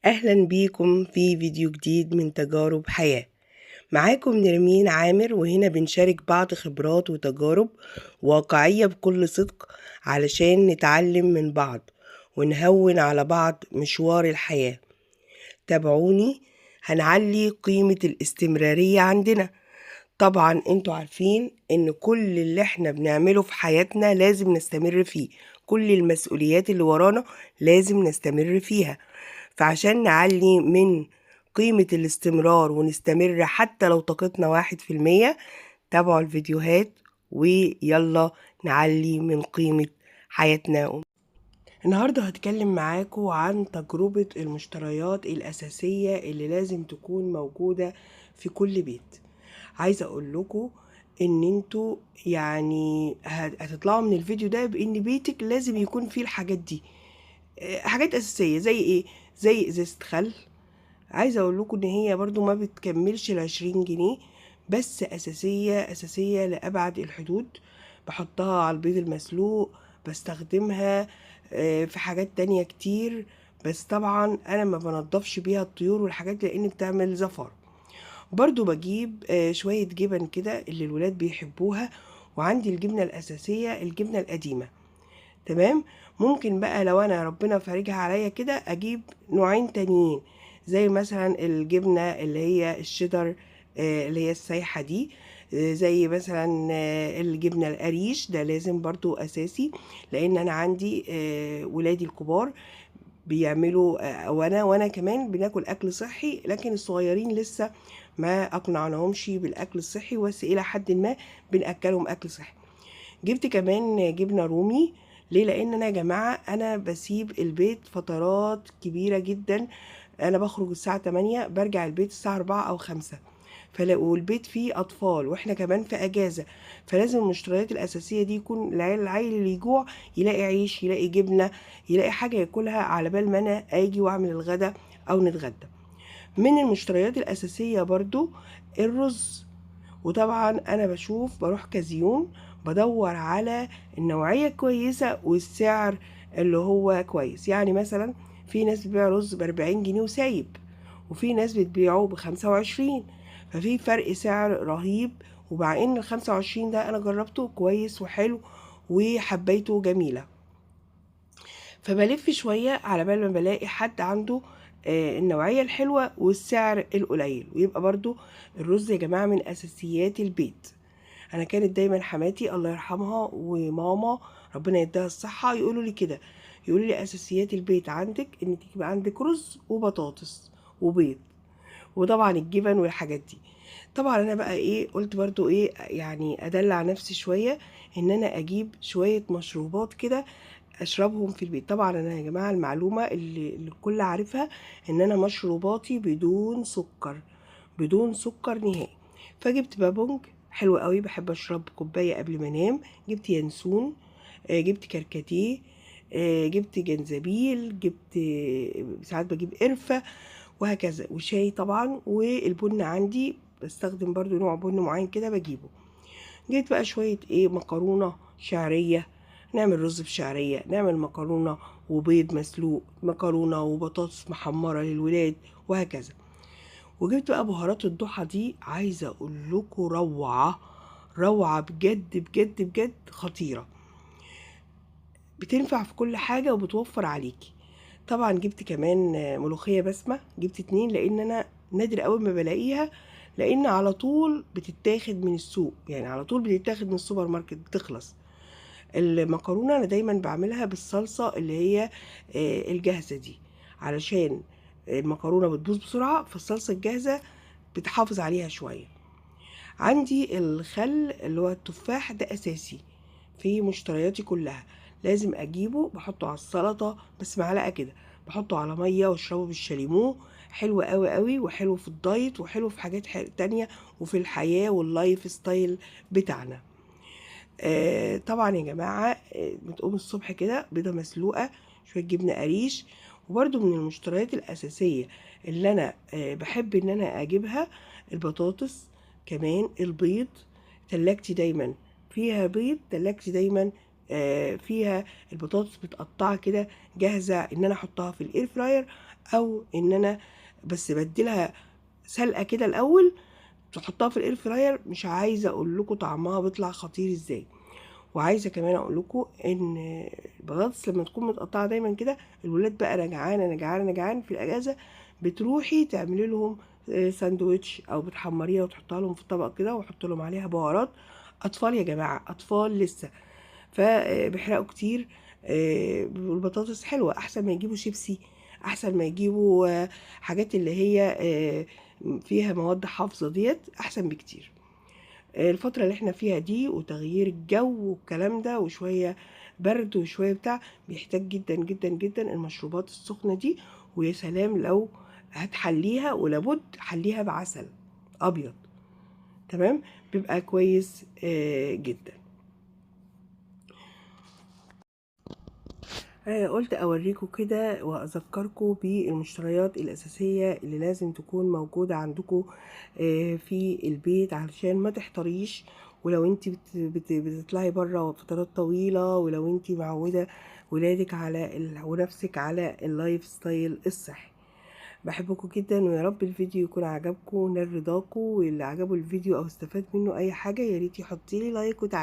أهلا بيكم في فيديو جديد من تجارب حياة. معاكم نرمين عامر، وهنا بنشارك بعض خبرات وتجارب واقعية بكل صدق علشان نتعلم من بعض ونهون على بعض مشوار الحياة. تابعوني، هنعلي قيمة الاستمرارية عندنا. طبعا انتوا عارفين ان كل اللي احنا بنعمله في حياتنا لازم نستمر فيه، كل المسؤوليات اللي ورانا لازم نستمر فيها. فعشان نعلي من قيمة الاستمرار ونستمر حتى لو طاقتنا 1%، تابعوا الفيديوهات ويلا نعلي من قيمة حياتنا. النهاردة هتكلم معاكم عن تجربة المشتريات الأساسية اللي لازم تكون موجودة في كل بيت. عايزة أقول لكم إن انتوا يعني هتطلعوا من الفيديو ده بإن بيتك لازم يكون فيه الحاجات دي. حاجات أساسية زي إيه؟ زي إزازة خل. عايزة أقول لكم إن هي برضو ما بتكملش 20 جنيه، بس أساسية لأبعد الحدود. بحطها على البيض المسلوق، بستخدمها في حاجات تانية كتير. بس طبعا أنا ما بنضفش بيها الطيور والحاجات لأن بتعمل زفر. برضو بجيب شوية جبن كده اللي الولاد بيحبوها، وعندي الجبنة الأساسية الجبنة القديمة. تمام. ممكن بقى لو انا ربنا فارجها عليا كده اجيب نوعين تانيين، زي مثلا الجبنة اللي هي الشيدر، اللي هي السايحة دي. زي مثلا الجبنة القريش، ده لازم برضو اساسي، لان انا عندي ولادي الكبار بيعملوا وانا كمان بناكل اكل صحي، لكن الصغيرين لسه ما اقنعناهمش بالاكل الصحي، بس الى حد ما بناكلهم اكل صحي. جبت كمان جبنة رومي. ليه؟ لان انا يا جماعة انا بسيب البيت فترات كبيرة جدا. انا بخرج الساعة 8، برجع البيت الساعة 4 او 5، فلاقوا البيت فيه اطفال واحنا كمان في اجازة. فلازم المشتريات الاساسية دي يكون العيل اللي يجوع يلاقي عيش، يلاقي جبنة، يلاقي حاجة ياكلها على بال ما انا اجي واعمل الغدا او نتغدى. من المشتريات الاساسية برضو الرز. وطبعا انا بروح كزيون، بدور على النوعية كويسة والسعر اللي هو كويس. يعني مثلا في ناس بتبيع رز ب40 جنيه وسايب، وفي ناس بتبيعه ب25، ففي فرق سعر رهيب. ومع ان ال25 ده انا جربته كويس وحلو وحبيته جميلة. فبلف شوية على بال ما بلاقي حد عنده النوعية الحلوة والسعر القليل. ويبقى برضو الرز يا جماعة من أساسيات البيت. أنا كانت دايما حماتي الله يرحمها وماما ربنا يديها الصحة يقولوا لي كده، يقولوا لي أساسيات البيت عندك إن يبقى عندك رز وبطاطس وبيض، وطبعا الجبن والحاجات دي. طبعا انا بقى ايه قلت برضو ايه يعني ادلع نفسي شوية، ان انا اجيب شوية مشروبات كده اشربهم في البيت. طبعا انا يا جماعه المعلومه اللي الكل عارفها ان انا مشروباتي بدون سكر، بدون سكر نهائي. فجبت بابونج حلو قوي، بحب اشرب كوبايه قبل ما انام. جبت ينسون، جبت كركديه، جبت جنزبيل، جبت ساعات بجيب قرفه وهكذا، وشاي طبعا. والبن عندي بستخدم برضو نوع بن معين كده بجيبه. جيت بقى شوية ايه مكرونة شعرية، نعمل رز بشعرية، نعمل مكرونة وبيض مسلوق، مكرونة وبطاطس محمرة للولاد، وهكذا. وجبت بقى بهارات الضحى دي، عايزة اقول لكم روعة، روعة بجد بجد بجد خطيرة. بتنفع في كل حاجة وبتوفر عليكي. طبعا جبت كمان ملوخية بسمة، جبت 2 لان انا نادر قوي ما بلاقيها، لان على طول بتتاخد من السوق، يعني على طول بتتاخد من السوبر ماركت بتخلص. المكرونة انا دايما بعملها بالصلصة اللي هي الجاهزة دي، علشان المكرونة بتبوظ بسرعة، فالصلصة الجاهزة بتحافظ عليها شوية. عندي الخل اللي هو التفاح ده اساسي في مشترياتي كلها، لازم اجيبه بحطه على السلطه بس معلقه كده، بحطه على ميه واشربه بالشاليمو. حلو قوي قوي، وحلو في الدايت، وحلو في حاجات تانية، وفي الحياه واللايف ستايل بتاعنا. طبعا يا جماعه بتقوم الصبح كده بيضه مسلوقه، شويه جبنه قريش. وبرده من المشتريات الاساسيه اللي انا بحب ان انا اجيبها البطاطس، كمان البيض. تلاجتي دايما فيها بيض، تلاجتي دايما فيها البطاطس متقطعه كده جاهزه ان انا احطها في الاير فراير، او ان انا بس بديلها سلقه كده الاول تحطها في الاير فراير. مش عايزه اقول لكم طعمها بيطلع خطير ازاي. وعايزه كمان اقول لكم ان البطاطس لما تكون متقطعه دايما كده، الولاد بقى انا جعانه انا جعانه انا جعان في الاجازه، بتروحي تعملي لهم ساندوتش او بتحمريها وتحطها لهم في طبق كده وحط لهم عليها بهارات. اطفال يا جماعه، اطفال لسه، فبيحرقوا كتير. والبطاطس حلوه، احسن ما يجيبوا شيبسي، احسن ما يجيبوا حاجات اللي هي فيها مواد حافظه ديت، احسن بكتير. الفترة اللي احنا فيها دي وتغيير الجو والكلام ده وشوية برد وشوية بتاع، بيحتاج جدا جدا جدا المشروبات السخنة دي. ويا سلام لو هتحليها، ولابد حليها بعسل ابيض، تمام، بيبقى كويس جدا. قلت اوريكم كده واذكركم بالمشتريات الاساسيه اللي لازم تكون موجوده عندكم في البيت علشان ما تحتريش. ولو انت بتطلعي بره فترات طويله، ولو انت معوده ولادك على ونفسك على اللايف ستايل الصحي. بحبكم جدا، ويا رب الفيديو يكون عجبكم ونال رضاكم. واللي عجبه الفيديو او استفاد منه اي حاجه، يا ريت يحط لي لايك وتعليق.